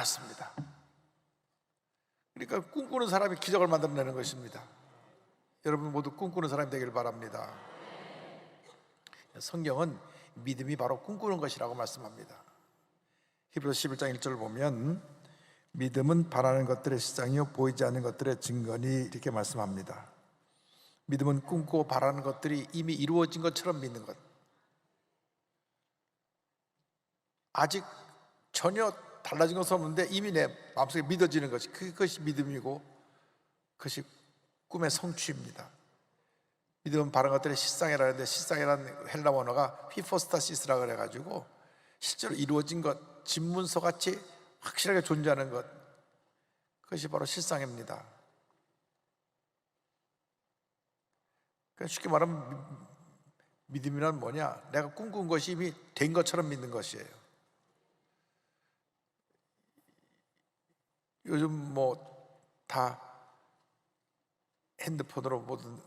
많았습니다. 그러니까 꿈꾸는 사람이 기적을 만들어내는 것입니다. 여러분 모두 꿈꾸는 사람이 되길 바랍니다. 성경은 믿음이 바로 꿈꾸는 것이라고 말씀합니다. 히브리서 11장 1절을 보면 믿음은 바라는 것들의 시작이요 보이지 않는 것들의 증거니 이렇게 말씀합니다. 믿음은 꿈꾸고 바라는 것들이 이미 이루어진 것처럼 믿는 것. 아직 전혀 달라진 것은 없는데 이미 내 마음속에 믿어지는 것이, 그것이 믿음이고 그것이 꿈의 성취입니다. 믿음은 바라는 것들의 실상이라는데, 실상이라는 헬라 원어가 히포스타시스라고 그래가지고 실제로 이루어진 것, 집문서같이 확실하게 존재하는 것, 그것이 바로 실상입니다. 그러니까 쉽게 말하면 믿음이란 뭐냐? 내가 꿈꾼 것이 이미 된 것처럼 믿는 것이에요. 요즘 뭐 다 핸드폰으로 모든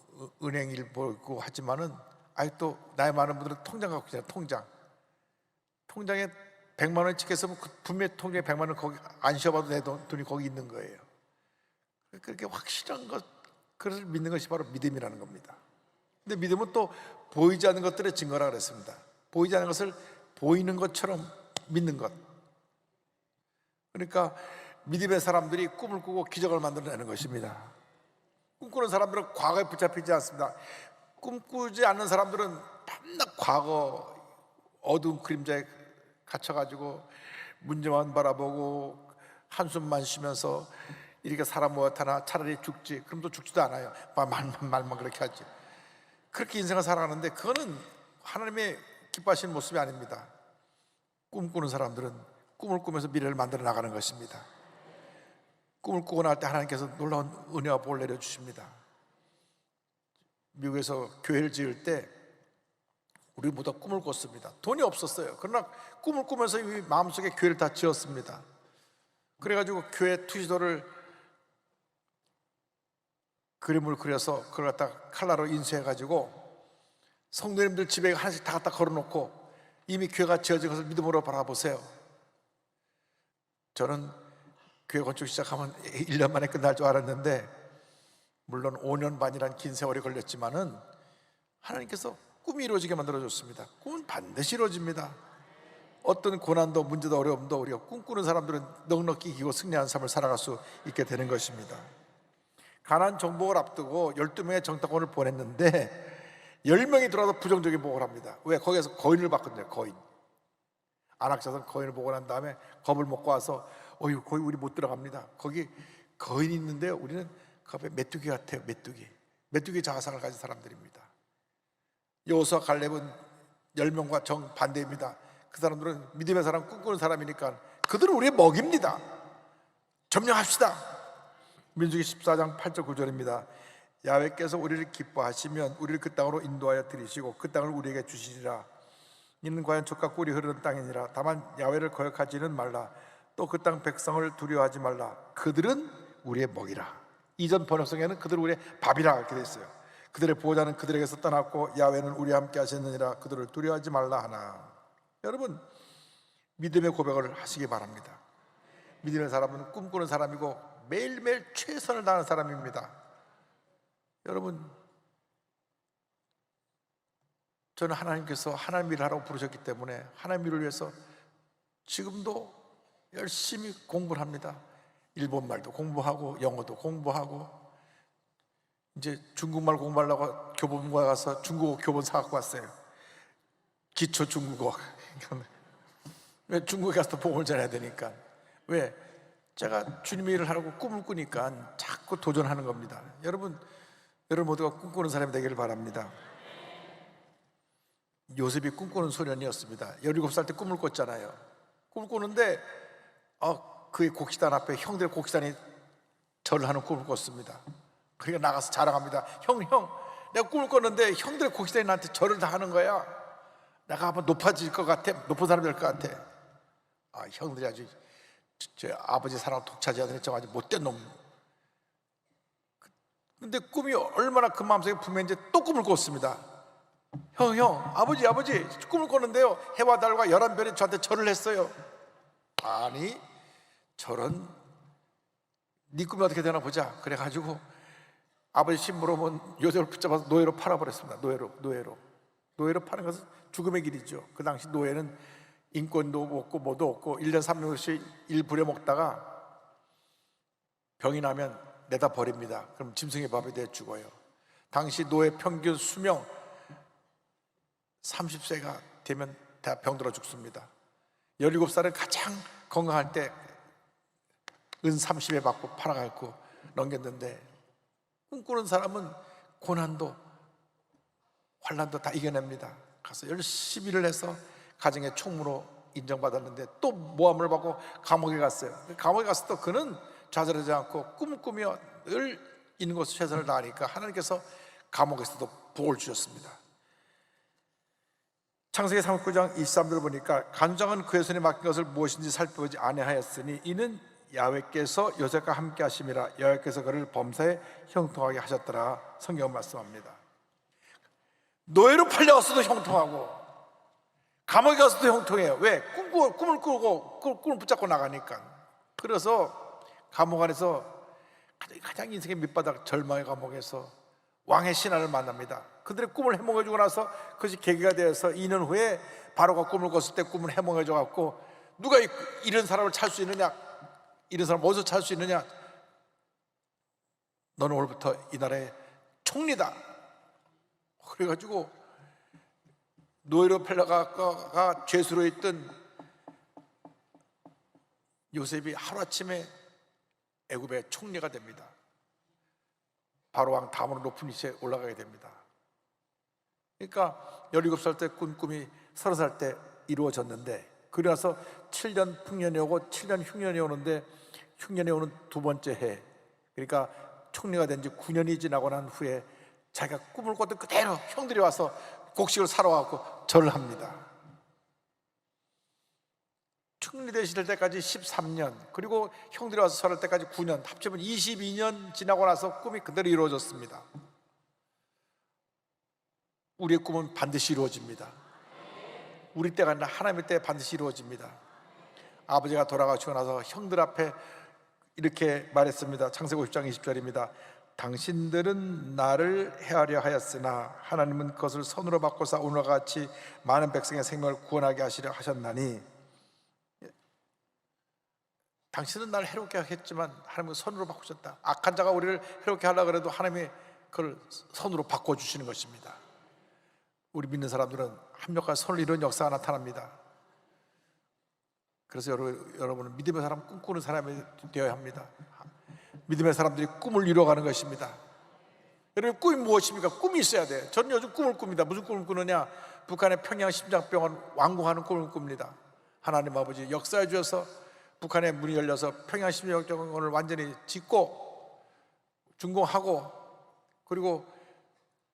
은행 일 보고 하지만은 아직도 나이 많은 분들은 통장 갖고 있잖아요. 통장에 100만 원이 찍혀있으면 분명히 통장에 100만 원 거기 안 쉬어봐도 내 돈이 거기 있는 거예요. 그렇게 확실한 것, 그것을 믿는 것이 바로 믿음이라는 겁니다. 근데 믿음은 또 보이지 않는 것들의 증거라 그랬습니다. 보이지 않는 것을 보이는 것처럼 믿는 것. 그러니까 믿음의 사람들이 꿈을 꾸고 기적을 만들어내는 것입니다. 꿈꾸는 사람들은 과거에 붙잡히지 않습니다. 꿈꾸지 않는 사람들은 밤낮 과거 어두운 그림자에 갇혀가지고 문제만 바라보고 한숨만 쉬면서 이렇게 사람 뭐하나 차라리 죽지, 그럼 또 죽지도 않아요. 말만 그렇게 하지. 그렇게 인생을 살아가는데 그거는 하나님의 기뻐하시는 모습이 아닙니다. 꿈꾸는 사람들은 꿈을 꾸면서 미래를 만들어 나가는 것입니다. 꿈을 꾸고 날 때 하나님께서 놀라운 은혜와 복을 내려주십니다. 미국에서 교회를 지을 때 우리 모두 꿈을 꿨습니다. 돈이 없었어요. 그러나 꿈을 꾸면서 이 마음속에 교회를 다 지었습니다. 그래가지고 교회 투시도를 그림을 그려서 그걸 갖다 칼라로 인쇄해가지고 성도님들 집에 하나씩 다 갖다 걸어놓고 이미 교회가 지어진 것을 믿음으로 바라보세요. 저는 교회 건축 시작하면 1년 만에 끝날 줄 알았는데 물론 5년 반이란 긴 세월이 걸렸지만은 하나님께서 꿈이 이루어지게 만들어줬습니다. 꿈은 반드시 이루어집니다. 어떤 고난도 문제도 어려움도 우리가 꿈꾸는 사람들은 넉넉히 이기고 승리하는 삶을 살아갈 수 있게 되는 것입니다. 가나안 정복을 앞두고 12명의 정탐꾼을 보냈는데 10명이 들어와서 부정적인 보고를 합니다. 왜? 거기에서 거인을 봤거든요. 거인. 안악자선 거인을 보고 난 다음에 겁을 먹고 와서 거기 우리 못 들어갑니다. 거기 거인이 있는데요, 우리는 그 앞에 메뚜기 같아요. 메뚜기 자아상을 가진 사람들입니다. 여호수아 갈렙은 10명과 정반대입니다. 그 사람들은 믿음의 사람, 꿈꾸는 사람이니까 그들은 우리의 먹입니다. 점령합시다. 민수기 14장 8절 9절입니다. 야훼께서 우리를 기뻐하시면 우리를 그 땅으로 인도하여 들이시고 그 땅을 우리에게 주시리라. 이는 과연 젖과 꿀이 흐르는 땅이니라. 다만 야훼를 거역하지는 말라. 또 그 땅 백성을 두려워하지 말라. 그들은 우리의 먹이라. 이전 번역성에는 그들은 우리의 밥이라 이렇게 되어 있어요. 그들의 보호자는 그들에게서 떠났고 야훼는 우리와 함께 하셨느니라. 그들을 두려워하지 말라 하나. 여러분, 믿음의 고백을 하시기 바랍니다. 믿음의 사람은 꿈꾸는 사람이고 매일매일 최선을 다하는 사람입니다. 여러분, 저는 하나님께서 하나님 일을 하라고 부르셨기 때문에 하나님 일을 위해서 지금도 열심히 공부를 합니다. 일본말도 공부하고 영어도 공부하고 이제 중국말 공부하려고 교본고에 가서 중국어 교본 사갖고 왔어요. 기초 중국어. 왜? 중국에 가서 복음을 전해야 되니까. 왜? 제가 주님의 일을 하라고 꿈을 꾸니까 자꾸 도전하는 겁니다. 여러분 모두가 꿈꾸는 사람이 되기를 바랍니다. 요셉이 꿈꾸는 소년이었습니다. 17살 때 꿈을 꿨잖아요. 꿈을 꾸는데 그의 곡식단 앞에 형들의 곡식단이 절을 하는 꿈을 꿨습니다. 그러니까 나가서 자랑합니다. 형, 내가 꿈을 꿨는데 형들의 곡식단이 나한테 절을 다 하는 거야. 내가 한번 높아질 것 같아. 높은 사람이 될 것 같아. 형들이 아주 제 아버지 사랑을 독차지하더니 저 아주 못된 놈. 근데 꿈이 얼마나 그 마음속에 분명한지 또 꿈을 꿨습니다. 형, 아버지 꿈을 꿨는데요, 해와 달과 11별이 저한테 절을 했어요. 아니, 저런 네 꿈이 어떻게 되나 보자. 그래가지고 아버지 심부름은 요셉을 붙잡아서 노예로 팔아버렸습니다. 노예로 파는 것은 죽음의 길이죠. 그 당시 노예는 인권도 없고 뭐도 없고 1년 3년씩 일 부려먹다가 병이 나면 내다 버립니다. 그럼 짐승의 밥이 돼 죽어요. 당시 노예 평균 수명 30세가 되면 다 병들어 죽습니다. 17살은 가장 건강할 때 은 30에 받고 팔아갖고 넘겼는데, 꿈꾸는 사람은 고난도 환난도 다 이겨냅니다. 가서 열심히 일을 해서 가정의 총무로 인정받았는데 또 모함을 받고 감옥에 갔어요. 감옥에 갔을 때 그는 좌절하지 않고 꿈을 꾸며 늘 있는 곳에 최선을 다하니까 하나님께서 감옥에서도 복을 주셨습니다. 창세기 39장 23절을 보니까 간장은 그의 손에 맡긴 것을 무엇인지 살펴보지 아니하였으니 이는 야훼께서 요셉과 함께 하심이라. 여호와께서 그를 범사에 형통하게 하셨더라. 성경은 말씀합니다. 노예로 팔려갔어도 형통하고 감옥에 가서도 형통해요. 왜? 꿈을 꾸고 꿈을 붙잡고 나가니까. 그래서 감옥 안에서 가장 인생의 밑바닥 절망의 감옥에서 왕의 신하를 만납니다. 그들의 꿈을 해몽해주고 나서 그것이 계기가 되어서 2년 후에 바로가 꿈을 꿨을 때 꿈을 해몽해줘 갖고 누가 이런 사람을 찾을 수 있느냐, 이런 사람 어디서 찾을 수 있느냐, 너는 오늘부터 이 나라의 총리다. 그래가지고 노예로 팔려가 죄수로 있던 요셉이 하루아침에 애굽의 총리가 됩니다. 바로 왕 다음으로 높은 위치에 올라가게 됩니다. 그러니까 17살 때 꾼 꿈이 30살 때 이루어졌는데, 그러고 나서 7년 풍년이 오고 7년 흉년이 오는데, 흉년이 오는 두 번째 해, 그러니까 총리가 된 지 9년이 지나고 난 후에 자기가 꿈을 꿨던 그대로 형들이 와서 곡식을 사러 와서 절을 합니다. 총리 되실 때까지 13년, 그리고 형들이 와서 절할 때까지 9년, 합치면 22년 지나고 나서 꿈이 그대로 이루어졌습니다. 우리의 꿈은 반드시 이루어집니다. 우리 때가 아니라 하나님의 때에 반드시 이루어집니다. 아버지가 돌아가시고 나서 형들 앞에 이렇게 말했습니다. 창세기 50장 20절입니다. 당신들은 나를 해하려 하였으나 하나님은 그것을 선으로 바꿔서 오늘과 같이 많은 백성의 생명을 구원하게 하시려 하셨나니. 당신은 나를 해롭게 하겠지만 하나님은 선으로 바꾸셨다. 악한 자가 우리를 해롭게 하려고 해도 하나님이 그걸 선으로 바꿔주시는 것입니다. 우리 믿는 사람들은 합력과 선을 이루는 역사가 나타납니다. 그래서 여러분은 믿음의 사람, 꿈꾸는 사람이 되어야 합니다. 믿음의 사람들이 꿈을 이루어가는 것입니다. 여러분, 꿈이 무엇입니까? 꿈이 있어야 돼. 저는 요즘 꿈을 꿉니다. 무슨 꿈을 꾸느냐? 북한의 평양 심장병원 완공하는 꿈을 꿉니다. 하나님 아버지 역사해 주셔서 북한의 문이 열려서 평양 심장병원을 완전히 짓고 준공하고, 그리고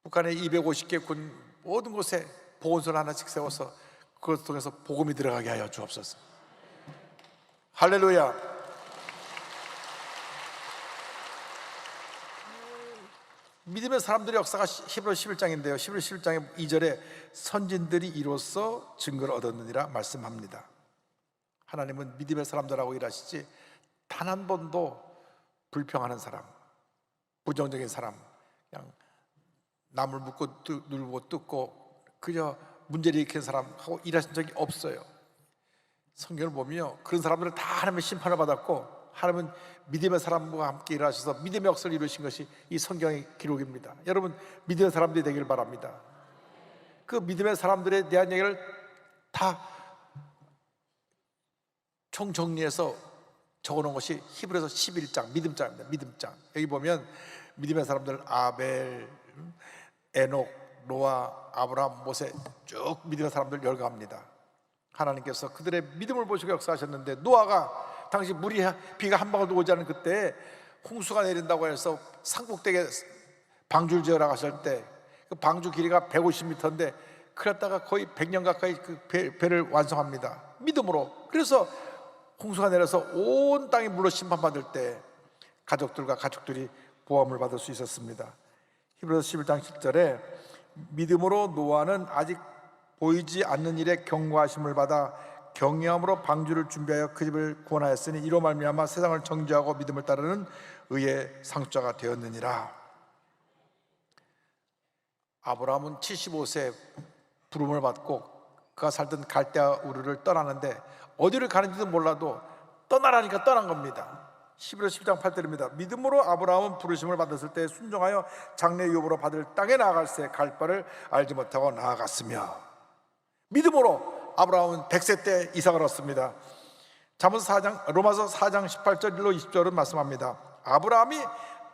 북한의 250개 군 모든 곳에 보건소를 하나씩 세워서 그것을 통해서 복음이 들어가게 하여 주옵소서. 할렐루야. 믿음의 사람들의 역사가 히브리서 11장인데요 11서 11장의 2절에 선진들이 이로써 증거를 얻었느니라 말씀합니다. 하나님은 믿음의 사람들하고 일하시지 단 한 번도 불평하는 사람, 부정적인 사람, 그냥 남을 묻고 눌고 뜯고 그저 문제를 일으키는 사람하고 일하신 적이 없어요. 성경을 보면요, 그런 사람들은 다 하나님의 심판을 받았고 하나님은 믿음의 사람과 함께 일하셔서 믿음의 역사를 이루신 것이 이 성경의 기록입니다. 여러분, 믿음의 사람들이 되길 바랍니다. 그 믿음의 사람들에 대한 얘기를 다 총정리해서 적어놓은 것이 히브리서 11장 믿음장입니다. 믿음장. 여기 보면 믿음의 사람들 아벨, 에녹, 노아, 아브라함, 모세 쭉 믿음의 사람들 열거합니다. 하나님께서 그들의 믿음을 보시고 역사하셨는데, 노아가 당시 비가 한 방울도 오지 않은 그때 홍수가 내린다고 해서 산꼭대기에 방주를 지으라고 하실 때 그 방주 길이가 150m인데 그랬다가 거의 100년 가까이 그 배를 완성합니다. 믿음으로. 그래서 홍수가 내려서 온 땅이 물로 심판받을 때 가족들이 보험을 받을 수 있었습니다. 히브리서 11장 10절에 믿음으로 노아는 아직 보이지 않는 일에 경고하심을 받아 경외함으로 방주를 준비하여 그 집을 구원하였으니 이로 말미암아 세상을 정죄하고 믿음을 따르는 의의 상속자가 되었느니라. 아브라함은 75세 부름을 받고 그가 살던 갈대아 우르를 떠나는데 어디를 가는지도 몰라도 떠나라니까 떠난 겁니다. 11월 10장 8절입니다. 믿음으로 아브라함은 부르심을 받았을 때 순종하여 장래 유업으로 받을 땅에 나아갈새 갈 바를 알지 못하고 나아갔으며, 믿음으로 아브라함은 100세 때 이삭을 얻습니다. 로마서 4장 18절 1로 20절은 말씀합니다. 아브라함이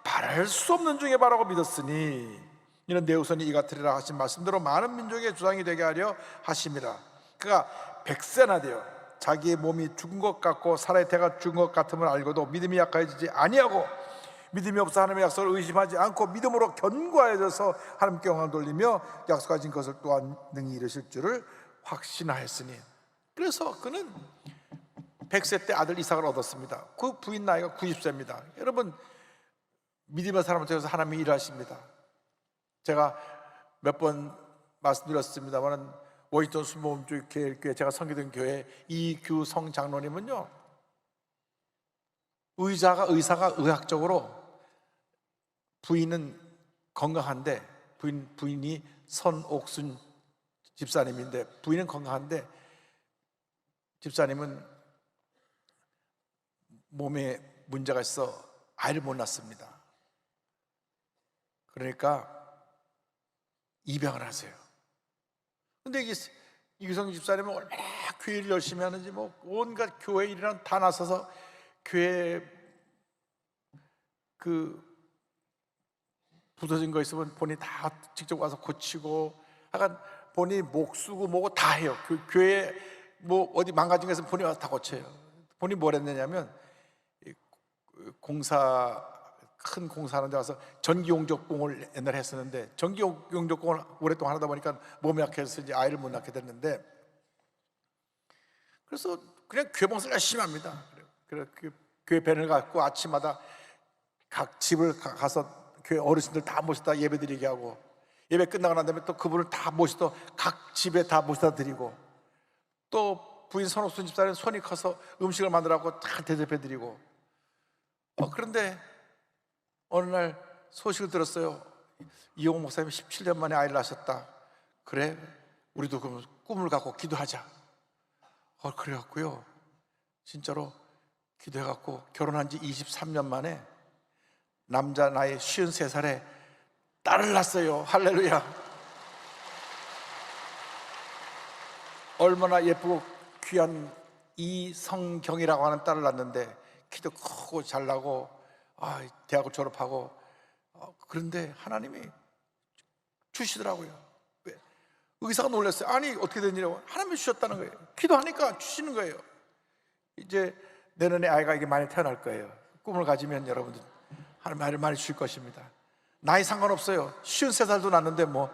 바랄 수 없는 중에 바라고 믿었으니 이는 내 후손이 이 같으리라 하신 말씀대로 많은 민족의 조상이 되게 하려 하심이라. 그가 100세나 되어 자기의 몸이 죽은 것 같고 사라의 태가 죽은 것 같음을 알고도 믿음이 약해지지 아니하고 믿음이 없어 하나님의 약속을 의심하지 않고 믿음으로 견고하여져서 하나님께 영광을 돌리며 약속하신 것을 또한 능히 이루실 줄을 확신하였으니. 그래서 그는 100세 때 아들 이삭을 얻었습니다. 그 부인 나이가 90세입니다. 여러분, 믿음의 사람한테서 하나님이 일하십니다. 제가 몇 번 말씀드렸습니다만 워싱턴 순복음주의 교회, 제가 섬기던 교회 이규성 장로님은요, 의사가 의학적으로 부인은 건강한데, 부인이 선옥순 집사님인데, 부인은 건강한데 집사님은 몸에 문제가 있어 아이를 못 낳습니다. 그러니까 입양을 하세요. 근데 이규성 집사님은 얼마나 교회를 열심히 하는지 뭐 온갖 교회 일이랑 다 나서서 교회 그 부서진 거 있으면 본인이 다 직접 와서 고치고, 약간 본인이 목 쓰고 뭐고 다 해요. 교회 뭐 어디 망가진 거 있으면 본인이 와서 다 고쳐요. 본인이 뭘 했느냐면 큰 공사하는 데 가서 전기용접공을 옛날에 했었는데, 전기용접공을 오랫동안 하다 보니까 몸이 약해서 이제 아이를 못 낳게 됐는데, 그래서 그냥 교회 봉사를 열심히 합니다. 그래서 교회 밴을 갖고 아침마다 각 집을 가서 교회 어르신들 다 모시다 예배 드리게 하고, 예배 끝나고 난 다음에 또 그분을 다 모시다 각 집에 다 모시다 드리고, 또 부인 선옥순 집사는 손이 커서 음식을 만들라고 다 대접해 드리고. 그런데 어느 날 소식을 들었어요. 이용호 목사님이 17년 만에 아이를 낳으셨다. 그래, 우리도 그럼 꿈을 갖고 기도하자. 그래갖고요, 진짜로 기도해갖고 결혼한 지 23년 만에 남자 나이 53살에 딸을 낳았어요. 할렐루야. 얼마나 예쁘고 귀한 이성경이라고 하는 딸을 낳았는데, 키도 크고 잘나고 대학을 졸업하고. 그런데 하나님이 주시더라고요. 왜? 의사가 놀랐어요. 아니 어떻게 된 일이라고? 하나님이 주셨다는 거예요. 기도하니까 주시는 거예요. 이제 내년에 아이가 이게 많이 태어날 거예요. 꿈을 가지면 여러분들 하나님 아이를 많이 주실 것입니다. 나이 상관없어요. 53살도 낳는데 뭐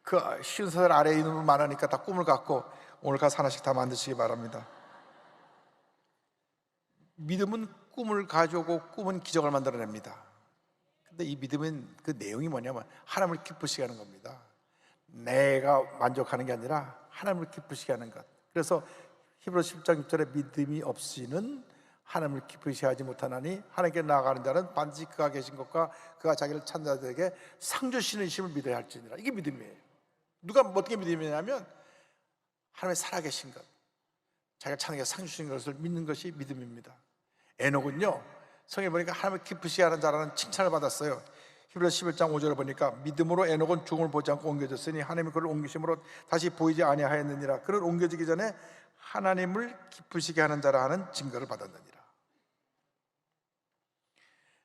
그 53살 아래에 있는 분 많으니까 다 꿈을 갖고 오늘 가서 하나씩 다 만드시기 바랍니다. 믿음은 꿈을 가져오고 꿈은 기적을 만들어냅니다. 근데 이 믿음은 그 내용이 뭐냐면 하나님을 기쁘시게 하는 겁니다. 내가 만족하는 게 아니라 하나님을 기쁘시게 하는 것. 그래서 히브리서 10장 6절에 믿음이 없이는 하나님을 기쁘시게 하지 못하나니 하나님께 나아가는 자는 반드시 그가 계신 것과 그가 자기를 찾는 자들에게 상 주시는 힘을 믿어야 할지니라. 이게 믿음이에요. 누가 어떻게 믿음이냐면 하나님의 살아계신 것, 자기가 찾는 게 상 주시는 것을 믿는 것이 믿음입니다. 에녹은요, 성경에 보니까 하나님을 기쁘시게 하는 자라는 칭찬을 받았어요. 히브리서 11장 5절을 보니까 믿음으로 에녹은 죽음을 보지 않고 옮겨졌으니 하나님이 그를 옮기심으로 다시 보이지 아니하였느니라. 그는 옮겨지기 전에 하나님을 기쁘시게 하는 자라 하는 증거를 받았느니라.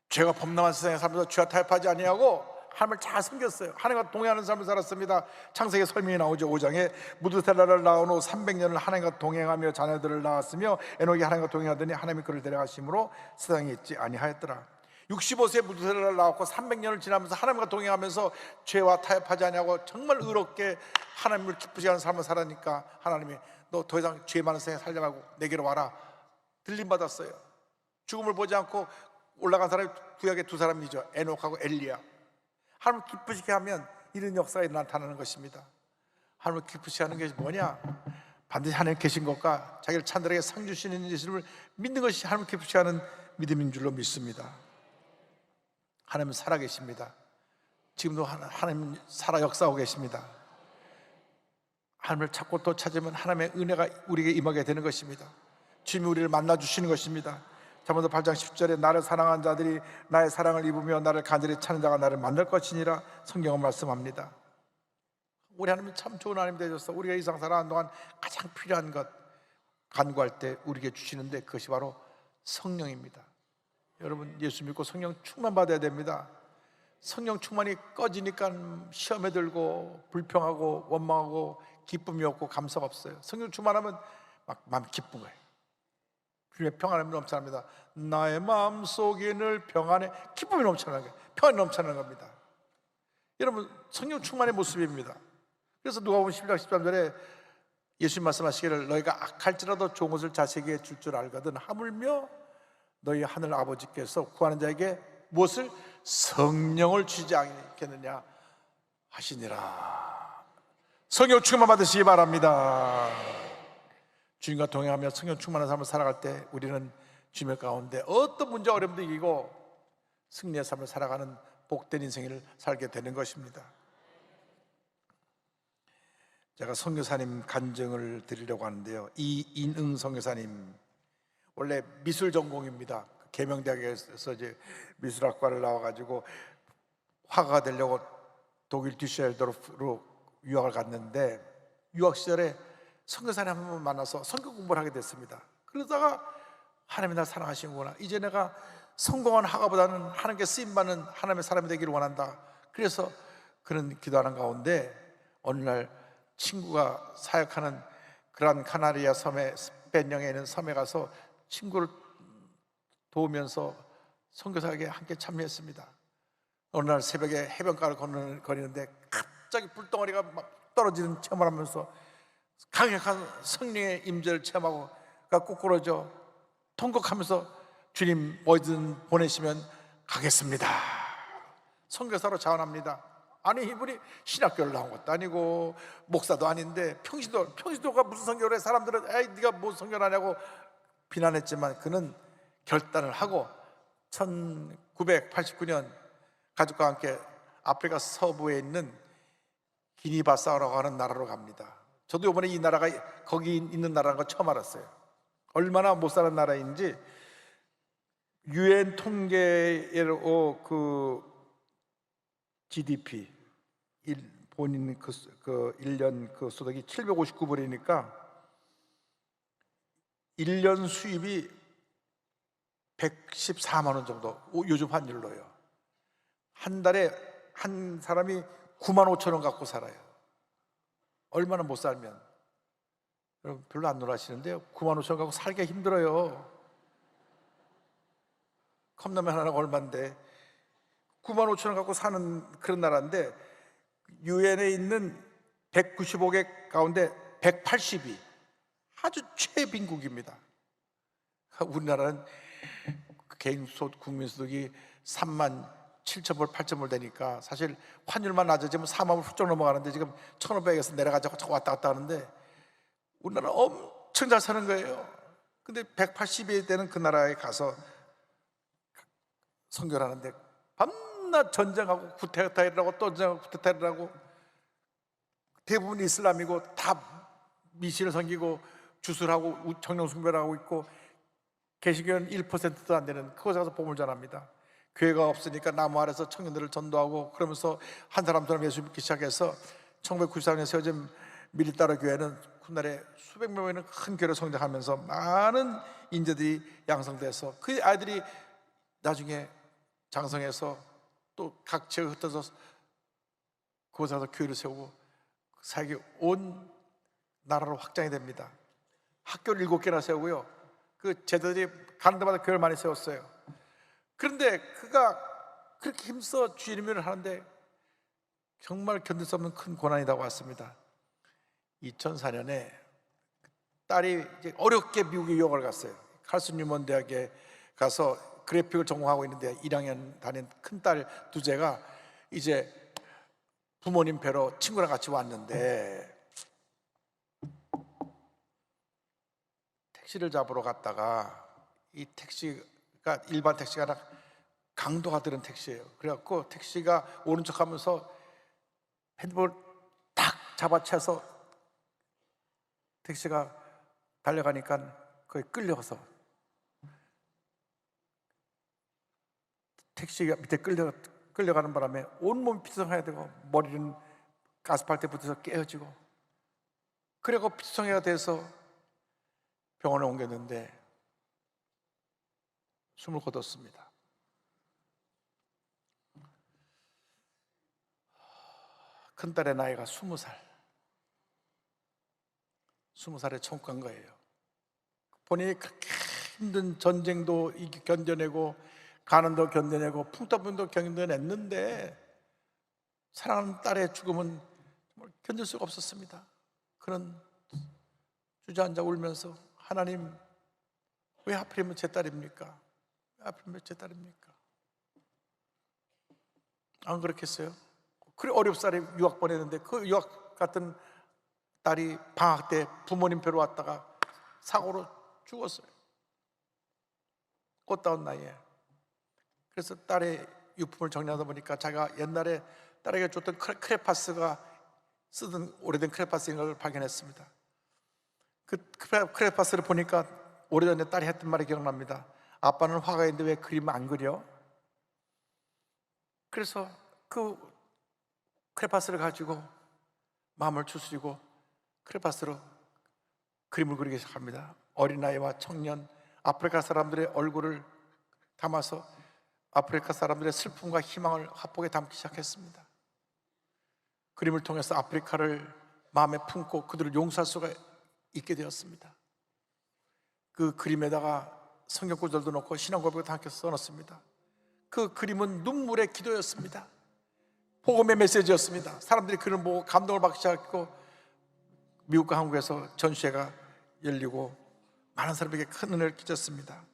죄가 범람한 세상에 살면서 죄와 타협하지 아니하고 하나님을 잘 섬겼어요. 하나님과 동행하는 삶을 살았습니다. 창세기 설명이 나오죠. 5장에 무드셀라를 낳은 후 300년을 하나님과 동행하며 자녀들을 낳았으며 에녹이 하나님과 동행하더니 하나님이 그를 데려가심으로 세상에 있지 아니하였더라. 65세에 무드셀라를 낳았고 300년을 지나면서 하나님과 동행하면서 죄와 타협하지 아니하고 정말 의롭게 하나님을 기쁘시게 하는 삶을 살았으니까 하나님이 너 더 이상 죄 많은 세상에 살지 말고 내게로 와라. 들림받았어요. 죽음을 보지 않고 올라간 사람이 구약의 두 사람이죠. 에녹하고 엘리야. 하나님을 기쁘시게 하면 이런 역사가 나타나는 것입니다. 하나님을 기쁘시게 하는 것이 뭐냐? 반드시 하나님 계신 것과 자기를 찬들에게 상 주시는 예수님을 믿는 것이 하나님께 부시하는 믿음인 줄로 믿습니다. 하나님은 살아계십니다. 지금도 하나님 살아 역사하고 계십니다. 하나님을 찾고 또 찾으면 하나님의 은혜가 우리에게 임하게 되는 것입니다. 주님이 우리를 만나주시는 것입니다. 잠언서 8장 10절에 나를 사랑하는 자들이 나의 사랑을 입으며 나를 간절히 찾는 자가 나를 만날 것이니라 성경은 말씀합니다. 우리 하나님이 참 좋은 하나님 되셔서 우리가 이 세상 살아가는 동안 가장 필요한 것 간구할 때 우리에게 주시는데 그것이 바로 성령입니다. 여러분, 예수 믿고 성령 충만 받아야 됩니다. 성령 충만이 꺼지니까 시험에 들고 불평하고 원망하고 기쁨이 없고 감사가 없어요. 성령 충만하면 막 마음 기쁜 거예요. 평안함이 넘쳐납니다. 나의 마음 속에 늘 평안에 기쁨이 넘쳐나는 거예요. 평안이 넘쳐나는 겁니다. 여러분, 성령 충만의 모습입니다. 그래서 누가복음 11장 13절에 예수님 말씀하시기를 너희가 악할지라도 좋은 것을 자식에게 줄 줄 알거든 하물며 너희 하늘 아버지께서 구하는 자에게 무엇을? 성령을 주지 않겠느냐 하시니라. 성령 충만 받으시기 바랍니다. 주님과 동행하며 성령 충만한 삶을 살아갈 때 우리는 주님의 가운데 어떤 문제 어려움도 이기고 승리의 삶을 살아가는 복된 인생을 살게 되는 것입니다. 제가 선교사님 간증을 드리려고 하는데요, 이인응 선교사님 원래 미술 전공입니다. 계명대학에서 이제 미술학과를 나와가지고 화가가 되려고 독일 뒤셀도르프로 유학을 갔는데 유학 시절에 선교사님 한 번 만나서 선교 공부를 하게 됐습니다. 그러다가 하나님이 날 사랑하시는구나, 이제 내가 성공한 화가보다는 하나님께 쓰임받는 하나님의 사람이 되기를 원한다. 그래서 그런 기도하는 가운데 어느 날 친구가 사역하는 그란 카나리아 섬에 스페인령에 있는 섬에 가서 친구를 도우면서 선교사에게 함께 참여했습니다. 어느 날 새벽에 해변가를 거리는데 갑자기 불덩어리가 막 떨어지는 체험을 하면서 강력한 성령의 임재를 체험하고 꼬꾸러져 통곡하면서 주님 어디든 보내시면 가겠습니다. 선교사로 자원합니다. 아니, 이분이 신학교를 나온 것도 아니고 목사도 아닌데 평신도가 무슨 선교를 해. 사람들은 에이 네가 뭐 선교를 하냐고 비난했지만 그는 결단을 하고 1989년 가족과 함께 아프리카 서부에 있는 기니바사우라고 하는 나라로 갑니다. 저도 이번에 이 나라가 거기 있는 나라인 거 처음 알았어요. 얼마나 못 사는 나라인지 UN 통계로 그 GDP 본인 그 1년 그 소득이 759불이니까 1년 수입이 114만 원 정도, 요즘 환율로요. 한 달에 한 사람이 9만 5천 원 갖고 살아요. 얼마나 못 살면. 여러분 별로 안 놀라시는데요, 9만 5천 원 갖고 살기가 힘들어요. 컵라면 하나가 얼마인데 9만 5천 원 갖고 사는 그런 나라인데 유엔에 있는 195개 가운데 180이 아주 최빈국입니다. 우리나라는 개인 국민소득이 3만 7천 불, 8천 불 되니까 사실 환율만 낮아지면 4만 불 훌쩍 넘어가는데 지금 1,500에서 내려가지고 왔다 갔다 하는데 우리나라는 엄청 잘 사는 거예요. 근데 180이 되는 그 나라에 가서 선교를 하는데 밤낮 전쟁하고 쿠데타를 또 전쟁하고 쿠데타를 하고 대부분 이슬람이고 다 미신을 섬기고 주술하고 정령숭배를 하고 있고 개신교는 1%도 안 되는 그곳에 가서 복음을 전합니다. 교회가 없으니까 나무 아래서 청년들을 전도하고 그러면서 한 사람처럼 예수 믿기 시작해서 1994년에 세워진 밀리따르 교회는 훗날에 수백 명이 있는 큰 교회로 성장하면서 많은 인재들이 양성돼서 그 아이들이 나중에 장성해서 또 각 지역에 흩어서 그곳에 가서 교회를 세우고 사역이 온 나라로 확장이 됩니다. 학교를 7개나 세우고요, 그 제자들이 가는 데마다 교회를 많이 세웠어요. 그런데 그가 그렇게 힘써 주님을 하는데 정말 견딜 수 없는 큰 고난이 다가왔습니다. 2004년에 딸이 이제 어렵게 미국에 유학을 갔어요. 칼슨 뉴먼 대학에 가서 그래픽을 전공하고 있는데 1학년 다닌 큰딸 두째가 이제 부모님 뵈러 친구랑 같이 왔는데 택시를 잡으러 갔다가 이 택시가 일반 택시가 아니라 강도가 들은 택시예요. 그래갖고 택시가 오른쪽 하면서 핸드폰을 탁 잡아채서 택시가 달려가니까 거기 끌려가서 택시가 밑에 끌려가는 바람에 온몸이 피투성해야 되고 머리는 아스팔트에 붙어서 깨어지고, 그리고 피투성해가 돼서 병원에 옮겼는데 숨을 거뒀습니다. 큰딸의 나이가 20살, 20살에 천국 간 거예요. 본인이 그렇게 힘든 전쟁도 견뎌내고 가난도 견뎌내고 풍토분도 견뎌냈는데 사랑하는 딸의 죽음은 정말 견딜 수가 없었습니다. 그는 주저앉아 울면서, 하나님, 왜 하필이면 제 딸입니까? 왜 하필이면 제 딸입니까? 안 그렇겠어요? 그래 어렵사리 유학 보냈는데 그 유학 같은 딸이 방학 때 부모님 뵈러 왔다가 사고로 죽었어요. 꽃다운 나이에. 그래서 딸의 유품을 정리하다 보니까 자기가 옛날에 딸에게 줬던 크레파스가 쓰던 오래된 크레파스인 걸 발견했습니다. 그 크레파스를 보니까 오래전에 딸이 했던 말이 기억납니다. 아빠는 화가인데 왜 그림 안 그려? 그래서 그 크레파스를 가지고 마음을 추스리고 크레파스로 그림을 그리기 시작합니다. 어린아이와 청년, 아프리카 사람들의 얼굴을 담아서 아프리카 사람들의 슬픔과 희망을 화폭에 담기 시작했습니다. 그림을 통해서 아프리카를 마음에 품고 그들을 용서할 수가 있게 되었습니다. 그 그림에다가 성경 구절도 넣고 신앙 고백도 함께 써놨습니다. 그 그림은 눈물의 기도였습니다. 복음의 메시지였습니다. 사람들이 그를 보고 감동을 받기 시작했고, 미국과 한국에서 전시회가 열리고 많은 사람에게 큰 은혜를 끼쳤습니다.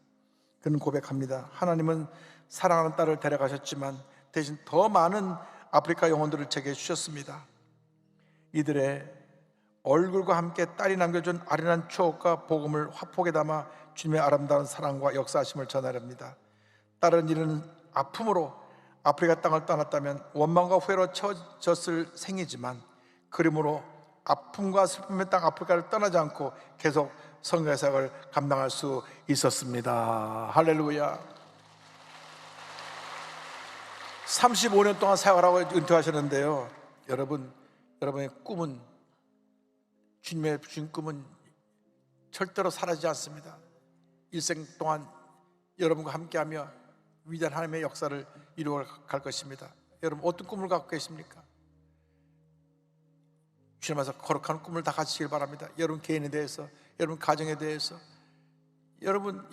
그는 고백합니다. 하나님은 사랑하는 딸을 데려가셨지만 대신 더 많은 아프리카 영혼들을 제게 주셨습니다. 이들의 얼굴과 함께 딸이 남겨준 아련한 추억과 복음을 화폭에 담아 주님의 아름다운 사랑과 역사하심을 전하렵니다. 딸은 이런 아픔으로 아프리카 땅을 떠났다면 원망과 후회로 채워졌을 생이지만 그림으로 아픔과 슬픔의 땅 아프리카를 떠나지 않고 계속 선교의 사역을 감당할 수 있었습니다. 할렐루야. 35년 동안 사역을 하고 은퇴하셨는데요, 여러분의 꿈은, 주님의 주신 꿈은 절대로 사라지지 않습니다. 일생 동안 여러분과 함께하며 위대한 하나님의 역사를 이루어 갈 것입니다. 여러분 어떤 꿈을 갖고 계십니까? 주님 앞에서 거룩한 꿈을 다 가지시길 바랍니다. 여러분 개인에 대해서, 여러분 가정에 대해서, 여러분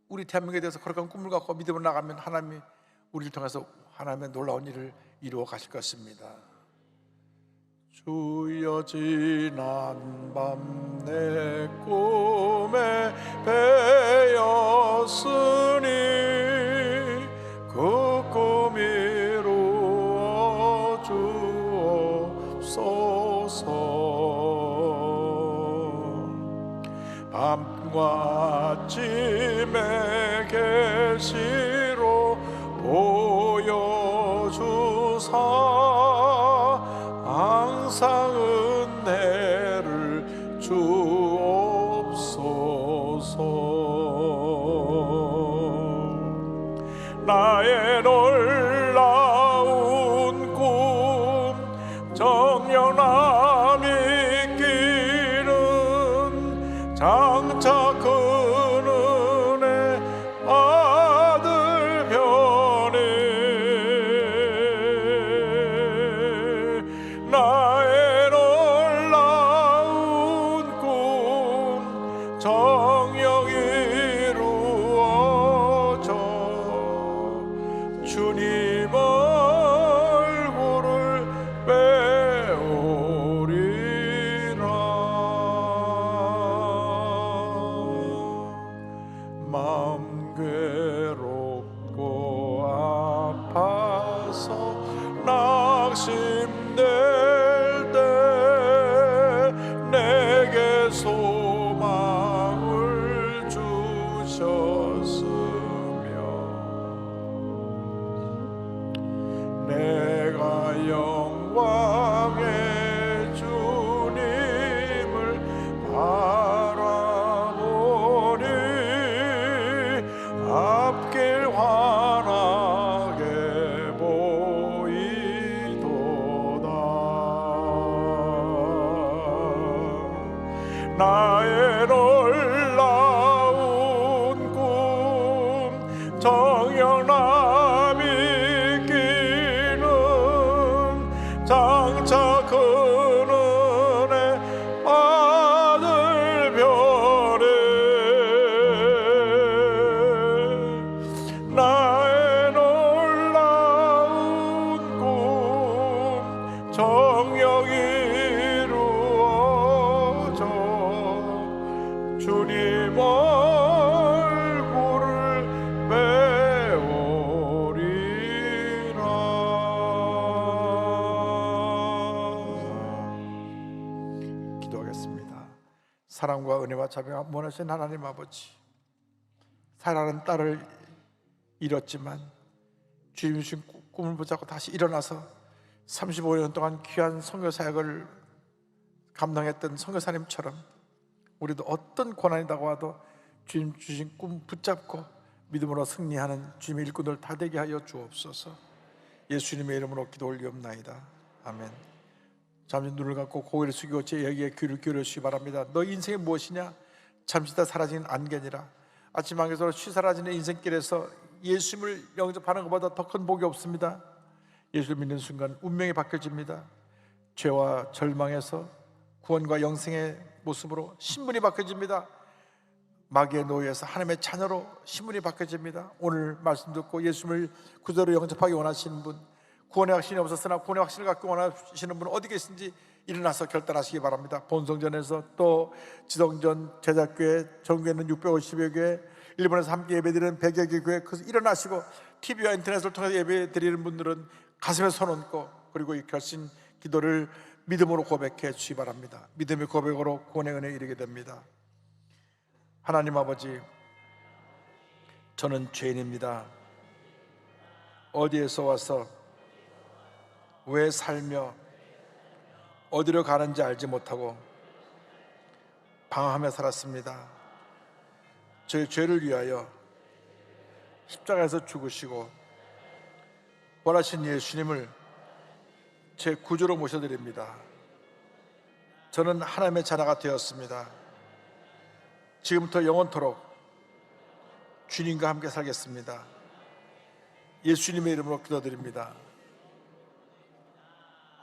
우리 대한민국에 대해서 거룩한 꿈을 갖고 믿음을 나가면 하나님이 우리를 통해서 하나님의 놀라운 일을 이루어 가실 것입니다. 주여 지난 밤 내 꿈에 배었으니 그 꿈 이루어 주옵소서. 밤과 아침에 계시로 보여주사 항상 은혜를 주옵소서. 나의 놀라운 꿈 정령함 있기는 장차 그 은혜 받을 변에 나의 놀라운 꿈 정령 이루어져 주님 얼굴을 배우리라. 마음 괴롭고 아파서 낙심될 때 내게 소망 내가 영광의 주님을 바라보니 앞길 환하게 보이도다. 나의 놀라운 꿈 정녕 믿기는 장차 그 은혜 받을 별에 나의 놀라운 꿈 정녕 이루어져 주님 얼굴을 배우리라. 기도하겠습니다. 사랑과 은혜와 자비가 원하신 하나님 아버지, 사랑하는 딸을 잃었지만 주님 주신 꿈을 붙잡고 다시 일어나서 35년 동안 귀한 선교 사역을 감당했던 선교사님처럼 우리도 어떤 고난이 다가와도 주님 주신 꿈 붙잡고 믿음으로 승리하는 주님의 일꾼들 다 되게 하여 주옵소서. 예수님의 이름으로 기도 올리옵나이다. 아멘. 잠시 눈을 감고 고개를 숙이고 제 이야기에 귀를 기울여주시기 바랍니다. 너 인생이 무엇이냐? 잠시 다 사라지는 안개니라. 아침 안개로 쉬 사라지는 인생길에서 예수님을 영접하는 것보다 더 큰 복이 없습니다. 예수를 믿는 순간 운명이 바뀌어집니다. 죄와 절망에서 구원과 영생의 모습으로 신분이 바뀌어집니다. 마귀의 노예에서 하나님의 자녀로 신분이 바뀌어집니다. 오늘 말씀 듣고 예수님을 구주로 영접하기 원하시는 분, 구원의 확신이 없었으나 구원의 확신을 갖고 원하시는 분 어디 계신지 일어나서 결단하시기 바랍니다. 본성전에서 또 지성전, 제작교회, 전교회는 650여 교회, 일본에서 함께 예배드리는 100여 개 교회, 그래서 일어나시고 TV와 인터넷을 통해서 예배드리는 분들은 가슴에 손 얹고 그리고 이 결심 기도를 믿음으로 고백해 주시기 바랍니다. 믿음의 고백으로 구원의 은혜에 이르게 됩니다. 하나님 아버지, 저는 죄인입니다. 어디에서 와서 왜 살며 어디로 가는지 알지 못하고 방황하며 살았습니다. 저의 죄를 위하여 십자가에서 죽으시고 부활하신 예수님을 제 구주로 모셔드립니다. 저는 하나님의 자녀가 되었습니다. 지금부터 영원토록 주님과 함께 살겠습니다. 예수님의 이름으로 기도드립니다.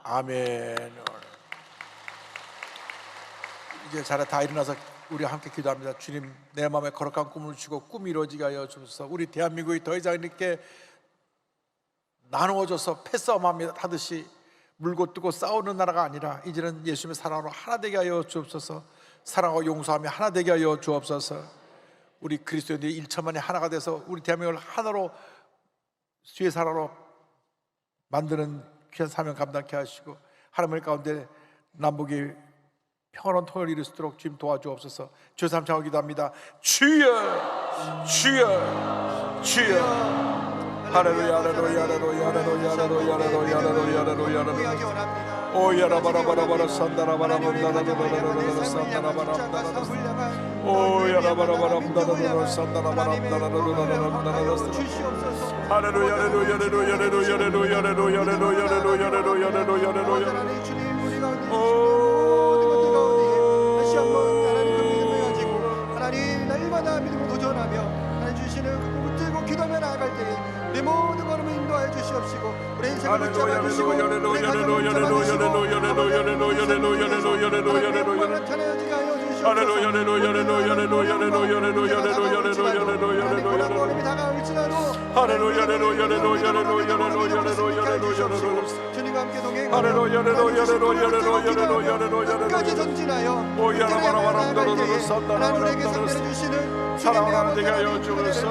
아멘. 이제 자리에 다 일어나서 우리 함께 기도합니다. 주님, 내 마음에 거룩한 꿈을 주시고 꿈이 이루어지게 하여 주소서. 우리 대한민국이 더 이상 이렇게 나누어져서 패싸움 하듯이 물고 뜨고 싸우는 나라가 아니라 이제는 예수님의 사랑으로 하나 되게 하여 주옵소서. 사랑하고 용서하며 하나 되게 하여 주옵소서. 우리 그리스도인들이 일처만에 하나가 돼서 우리 대한민국을 하나로 주의 사랑으로 만드는 귀한 사명 감당케 하시고 하나님 가운데 남북이 평화로운 통일을 이룰 수 있도록 주님 도와주옵소서. 주여 삼창하고 기도합니다. 주여 주여 주여. 할렐루야 할렐루야 할렐루야 할렐루야 할렐루야 할렐루야 할렐루야 할렐루야. 오 야라바라바라바라 산다라바라바라바라바라바라 산다라바라바라바라 오 야라바라바라바라바라바라 산다라바라바라바라바라. 할렐루야 할렐루야 할렐루야 할렐루야 할렐루야 할렐루야 할렐루야 할렐루야 할렐루야 할렐루야. 다시 한번 하나님 그 믿음을 가지고 하나님 날마다 믿음으로 도전하며 하나님 주시는 그 꿈을 들고 기도하며 나아갈 때에 내 모든 걸음을 인도하여 주시옵시고 우리 인생을 붙잡아 주시고 우리 가정을 붙잡아 주시고 우리 나타내어지게 하여 주시옵소서. 걸음이 다가올지라도 주님과 함께 동행하며 끝까지 전진하여 하나님 우리에게 선물해 주시는 사랑을 하나님께 하여 주옵소서.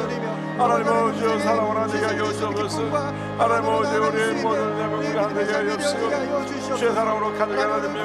하나님 아버지 사랑을 하나님께 하여 주옵소서. 하나님 아버지 우리 모든 대목을 하나님께 하여 주옵소서. 주의 사랑으로 가져가야 되며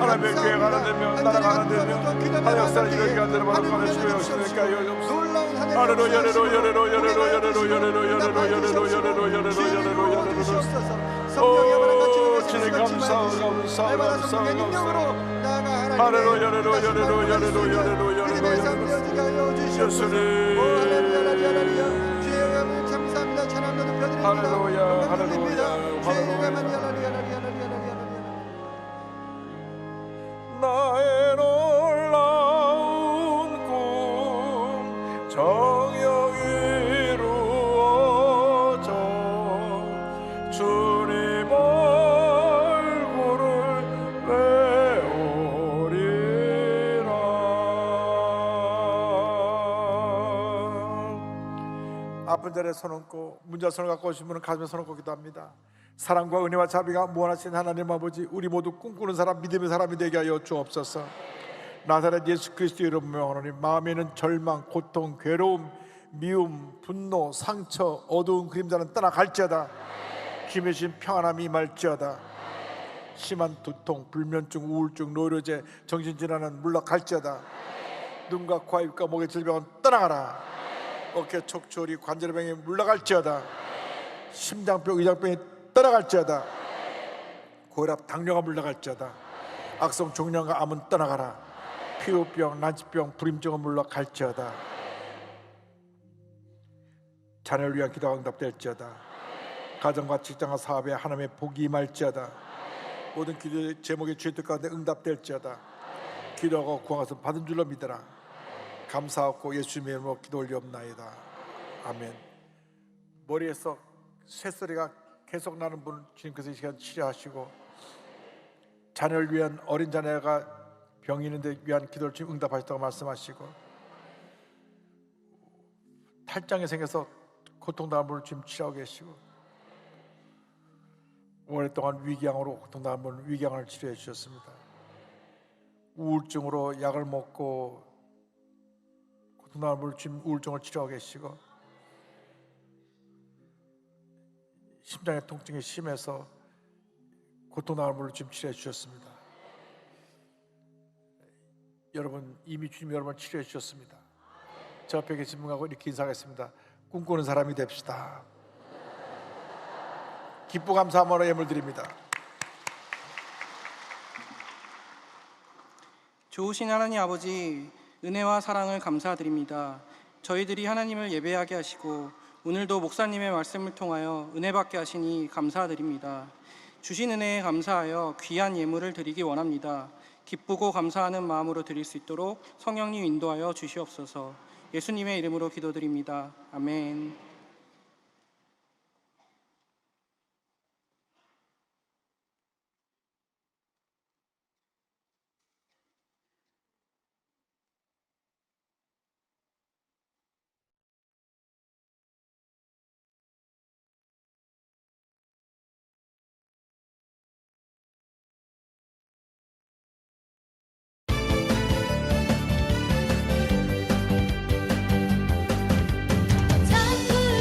하나님의 교회가 하나 되며 나라가 하나 되며 하나님 역사를 이루게 하는 바로 하나님의 역사를 하여 주옵소서. 하늘에 할렐루야, 역사하시고 할렐루야, 우리가 할렐루야, 해주시고 할렐루야, 응답하여 할렐루야, 주시옵시고 할렐루야, 주의 이름으로 할렐루야, 도와주시옵소서. 성령의 아버지 같이 주님 위해서 감사, 날마다 감사, 성령의 감사. 능력으로 나아가 할렐루야, 하나님의 할렐루야, 다시 할렐루야, 말씀하시는 할렐루야, 믿음의 삶 할렐루야. 되어지게 하여 주시옵소서. 예수님. 오 할렐루야 할렐루야 주의 이름을 감사합니다. 찬양도 높여드립니다. 할렐루야, 영광 드립니다. 할렐루야, 주의 이름에 할렐루야. 할렐루야 할렐루야 할렐루야 나의 놀라운 꿈 정녕 이루어져 주님 얼굴을 배우리라. 아픈 자리에 손 얹고 문자 손을 갖고 오신 분은 가슴에 손 얹고 기도합니다. 사랑과 은혜와 자비가 무한하신 하나님 아버지, 우리 모두 꿈꾸는 사람, 믿음의 사람이 되게 하여 주옵소서. 나사렛 예수 그리스도 이름 명하노니 마음에는 절망, 고통, 괴로움, 미움, 분노, 상처, 어두운 그림자는 떠나갈지어다. 기매신 평안함이 임할지어다. 심한 두통, 불면증, 우울증, 노이로제, 정신질환은 물러갈지어다. 눈과 코, 입과 목의 질병은 떠나가라. 어깨 척추리 관절병이 물러갈지어다. 심장병, 위장병이 떠나갈지어다. 고혈압, 당뇨가 물러갈지어다. 악성 종양과 암은 떠나가라. 피부병, 난치병, 불임증은 물러갈지어다. 자녀를 위한 기도가 응답될지어다. 가정과 직장과 사업에 하나님의 복이 임할지어다. 모든 기도 제목의 주의 뜻 가운데 응답될지어다. 기도하고 구한 것은 받은 줄로 믿어라. 감사하고 예수님의 이름으로 기도 올리옵나이다. 아멘. 머리에서 쇳소리가 계속 나는 분 주님께서 이 시간 치료하시고, 자녀를 위한 어린 자녀가 병이 있는데 위한 기도를 지금 응답하셨다고 말씀하시고, 탈장이 생겨서 고통당한 분을 지금 치료하고 계시고, 오랫동안 위궤양으로 고통당한 분은 위궤양을 치료해 주셨습니다. 우울증으로 약을 먹고 고통당한 분을 지금 우울증을 치료하고 계시고, 심장의 통증이 심해서 고통당하는 분을 지금 치료해 주셨습니다. 여러분, 이미 주님 여러분을 치료해 주셨습니다. 저 앞에 계신 분하고 이렇게 인사하겠습니다. 꿈꾸는 사람이 됩시다. 기쁘고 감사함으로 예물 드립니다. 좋으신 하나님 아버지, 은혜와 사랑을 감사드립니다. 저희들이 하나님을 예배하게 하시고 오늘도 목사님의 말씀을 통하여 은혜 받게 하시니 감사드립니다. 주신 은혜에 감사하여 귀한 예물을 드리기 원합니다. 기쁘고 감사하는 마음으로 드릴 수 있도록 성령님 인도하여 주시옵소서. 예수님의 이름으로 기도드립니다. 아멘. 천국의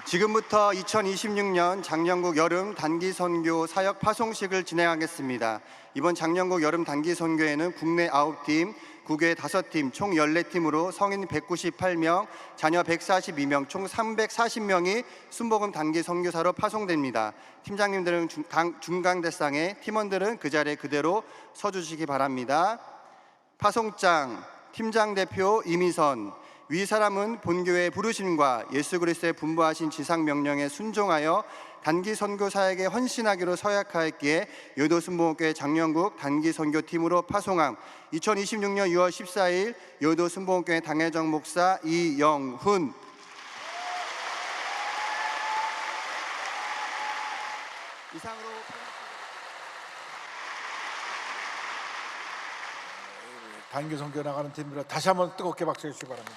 지금부터 2026년 장년국 여름 단기 선교 사역 파송식을 진행하겠습니다. 이번 장년국 여름 단기 선교에는 국내 9팀, 국외 5팀, 총 14팀으로 성인 198명, 자녀 142명, 총 340명이 순복음 단기 선교사로 파송됩니다. 팀장님들은 중간대상에, 팀원들은 그 자리에 그대로 서주시기 바랍니다. 파송장 팀장 대표 이미선. 위 사람은 본교의 부르심과 예수 그리스도의 분부하신 지상 명령에 순종하여 단기 선교 사역에 헌신하기로 서약하였기에 여의도 순복음교회 장년국 단기 선교팀으로 파송함. 2026년 6월 14일 여의도 순복음교회 당회정 목사 이영훈. 이상으로 단기 선교 나가는 팀들 다시 한번 뜨겁게 박수해 주시기 바랍니다.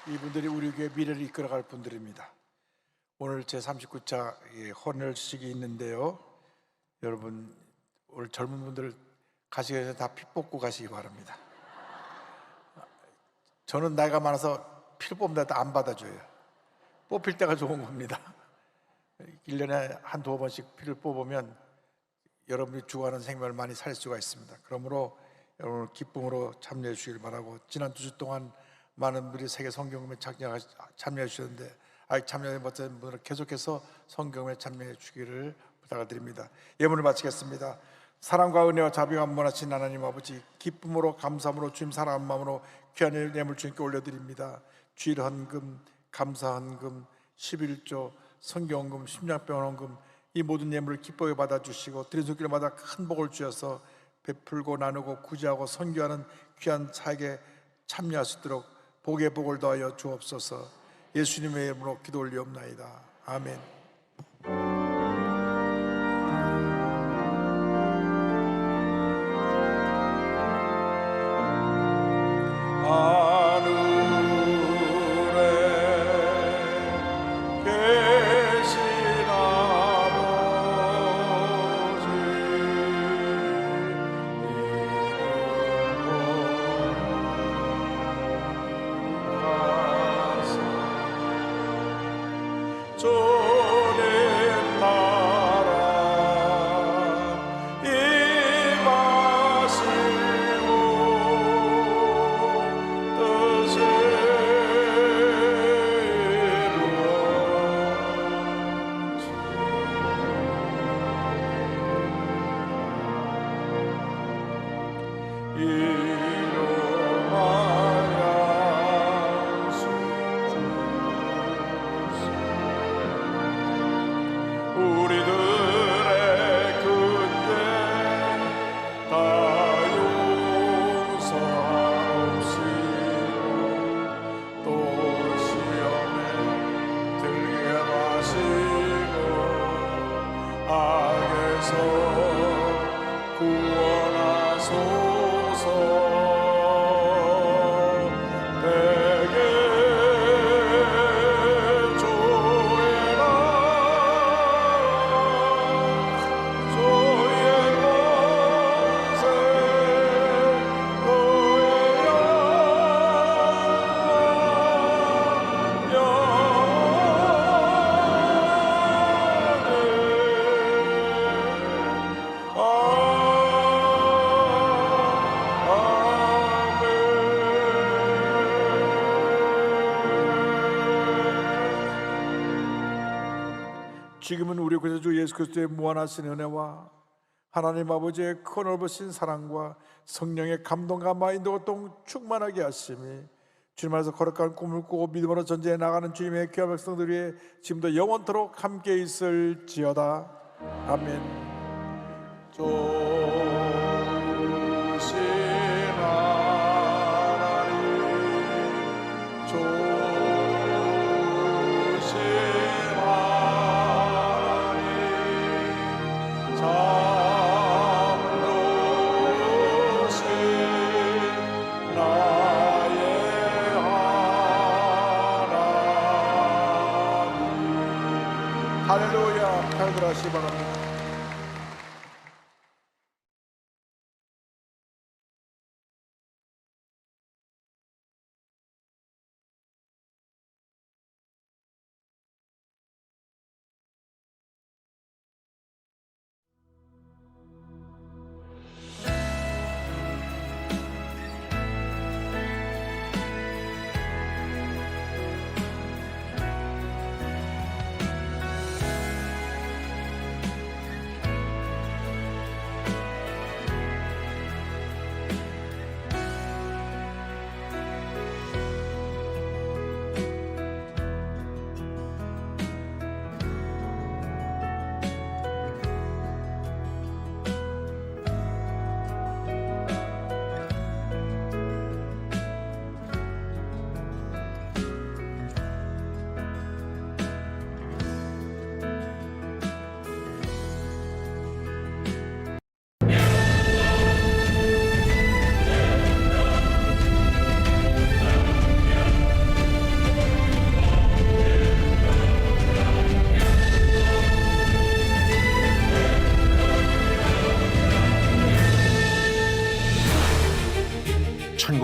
이분들이 우리 교회 미래를 이끌어갈 분들입니다. 오늘 제39차 헌혈식이 있는데요. 여러분 오늘 젊은 분들 가시기 전에 다 피 뽑고 가시기 바랍니다. 저는 나이가 많아서 피를 뽑는다 안 받아줘요. 뽑힐 때가 좋은 겁니다. 1년에 한두 번씩 피를 뽑으면 여러분이 죽어가는 생명을 많이 살 수가 있습니다. 그러므로 여러분 기쁨으로 참여해 주시길 바라고, 지난 2주 동안 많은 분들이 세계 성경음에 참여해 주셨는데 아직 참여해 못한 분들은 계속해서 성경음에 참여해 주기를 부탁을 드립니다. 예문을 마치겠습니다. 사랑과 은혜와 자비가 무한하신 하나님 아버지, 기쁨으로 감사함으로 주님 사랑하는 마음으로 귀한 예물 주님께 올려드립니다. 주일 헌금, 감사 헌금, 11조, 성경헌금, 심장병원 헌금, 이 모든 예물을 기뻐하게 받아주시고 드린 손길마다 큰 복을 주셔서 베풀고 나누고 구제하고 선교하는 귀한 사역에 참여할 수 있도록 복의 복을 더하여 주옵소서. 예수님의 이름으로 기도 올리옵나이다. 아멘. 지금은 우리 구세주 예수 그리스도의 무한하신 은혜와 하나님 아버지의 큰 넓으신 사랑과 성령의 감동과 마인도가 또 충만하게 하심이 주님 안에서 거룩한 꿈을 꾸고 믿음으로 전쟁에 나가는 주님의 귀한 백성들 위해 지금도 영원토록 함께 있을지어다. 아멘. 할렐루야. 잘 들어가시기 바랍니다.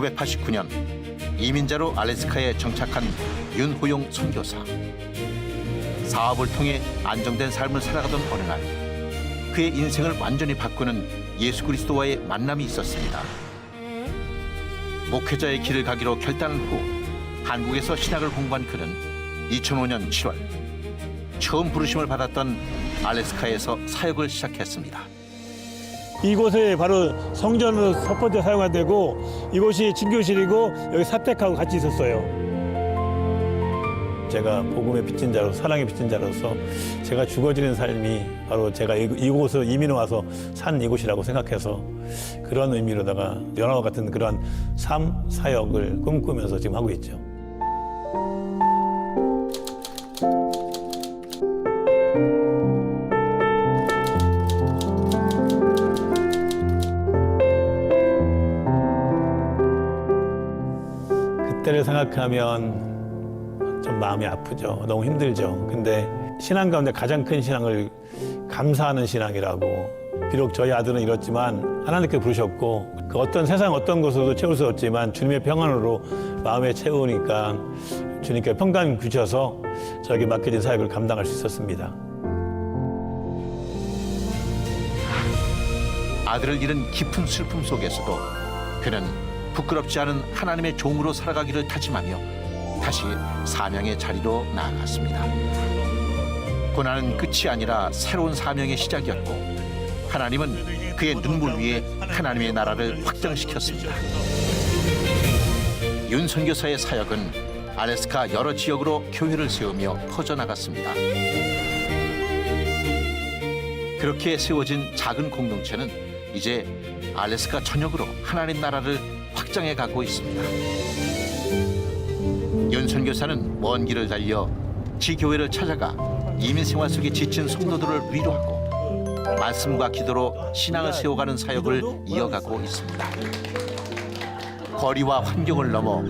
1989년 이민자로 알래스카에 정착한 윤호용 선교사. 사업을 통해 안정된 삶을 살아가던 어느 날 그의 인생을 완전히 바꾸는 예수 그리스도와의 만남이 있었습니다. 목회자의 길을 가기로 결단한 후 한국에서 신학을 공부한 그는 2005년 7월 처음 부르심을 받았던 알래스카에서 사역을 시작했습니다. 이곳에 바로 성전으로 첫 번째 사용이 되고 이곳이 진교실이고 여기 사택하고 같이 있었어요. 제가 복음의 빚진 자로 사랑의 빚진 자로서 제가 죽어지는 삶이 바로 제가 이곳으로 이민 와서 산 이곳이라고 생각해서 그런 의미로다가 연합과 같은 그런 삶 사역을 꿈꾸면서 지금 하고 있죠. 그때를 생각하면 좀 마음이 아프죠. 너무 힘들죠. 근데 신앙 가운데 가장 큰 신앙을 감사하는 신앙이라고. 비록 저희 아들은 이렇지만 하나님께 부르셨고 그 어떤 세상 어떤 것으로도 채울 수 없지만 주님의 평안으로 마음에 채우니까 주님께 평강 주셔서 저에게 맡겨진 사역을 감당할 수 있었습니다. 아들을 잃은 깊은 슬픔 속에서도 그는 부끄럽지 않은 하나님의 종으로 살아가기를 다짐하며 다시 사명의 자리로 나아갔습니다. 고난은 끝이 아니라 새로운 사명의 시작이었고 하나님은 그의 눈물 위에 하나님의 나라를 확장시켰습니다. 윤 선교사의 사역은 알래스카 여러 지역으로 교회를 세우며 퍼져나갔습니다. 그렇게 세워진 작은 공동체는 이제 알래스카 전역으로 하나님 나라를 확장해 가고 있습니다. 윤 선교사는 먼 길을 달려 지교회를 찾아가 이민 생활 속에 지친 성도들을 위로하고 말씀과 기도로 신앙을 세워가는 사역을 이어가고 있습니다. 거리와 환경을 넘어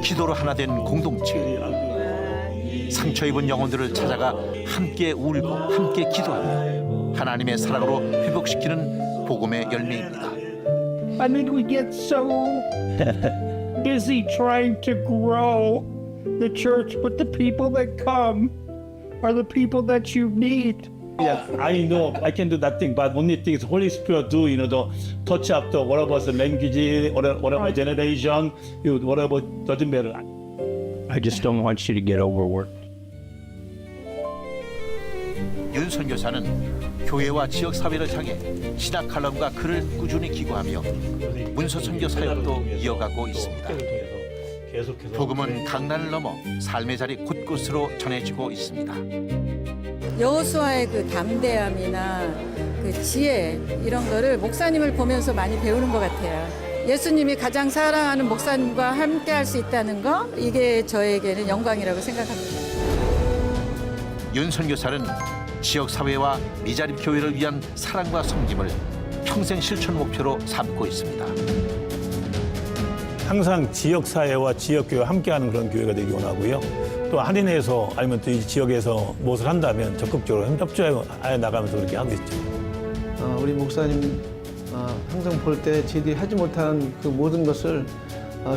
기도로 하나 된 공동체. 상처 입은 영혼들을 찾아가 함께 울고 함께 기도하며 하나님의 사랑으로 회복시키는 복음의 열매입니다. I mean, we get so busy trying to grow the church, but the people that come are the people that you need. Yes, I know I can do that thing, but only thing is Holy Spirit do, the touch up the whatever the language, whatever generation, whatever doesn't matter. I just don't want you to get overworked. 윤 선교사는 교회와 지역 사회를 향해 신학 칼럼과 글을 꾸준히 기고하며 문서 선교 사역도 이어가고 있습니다. 복음은 강난을 넘어 삶의 자리 곳곳으로 전해지고 있습니다. 여호수아의 그 담대함이나 그 지혜 이런 거를 목사님을 보면서 많이 배우는 것 같아요. 예수님이 가장 사랑하는 목사님과 함께 할 수 있다는 거 이게 저에게는 영광이라고 생각합니다. 윤 선교사는 지역 사회와 미자립 교회를 위한 사랑과 섬김을 평생 실천 목표로 삼고 있습니다. 항상 지역 사회와 지역 교회와 함께하는 그런 교회가 되기 원하고요. 또 한인회에서 아니면 또 이 지역에서 무엇을 한다면 적극적으로 협조해 나가면서 그렇게 하고 있죠. 우리 목사님 항상 볼 때 저희들이 하지 못한 그 모든 것을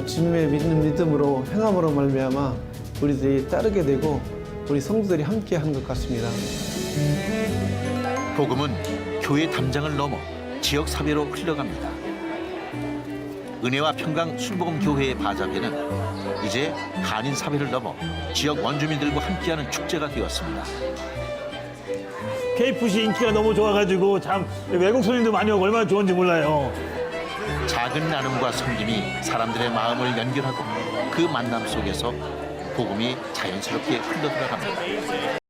주님의 믿음으로 행함으로 말미암아 우리들이 따르게 되고 우리 성도들이 함께한 것 같습니다. 복음은 교회 담장을 넘어 지역 사회로 흘러갑니다. 은혜와 평강 순복음 교회의 바자회는 이제 한인 사회를 넘어 지역 원주민들과 함께하는 축제가 되었습니다. KFC 인기가 너무 좋아가지고 참 외국 손님도 많이 오고 얼마나 좋은지 몰라요. 작은 나눔과 섬김이 사람들의 마음을 연결하고 그 만남 속에서 복음이 자연스럽게 흘러들어갑니다.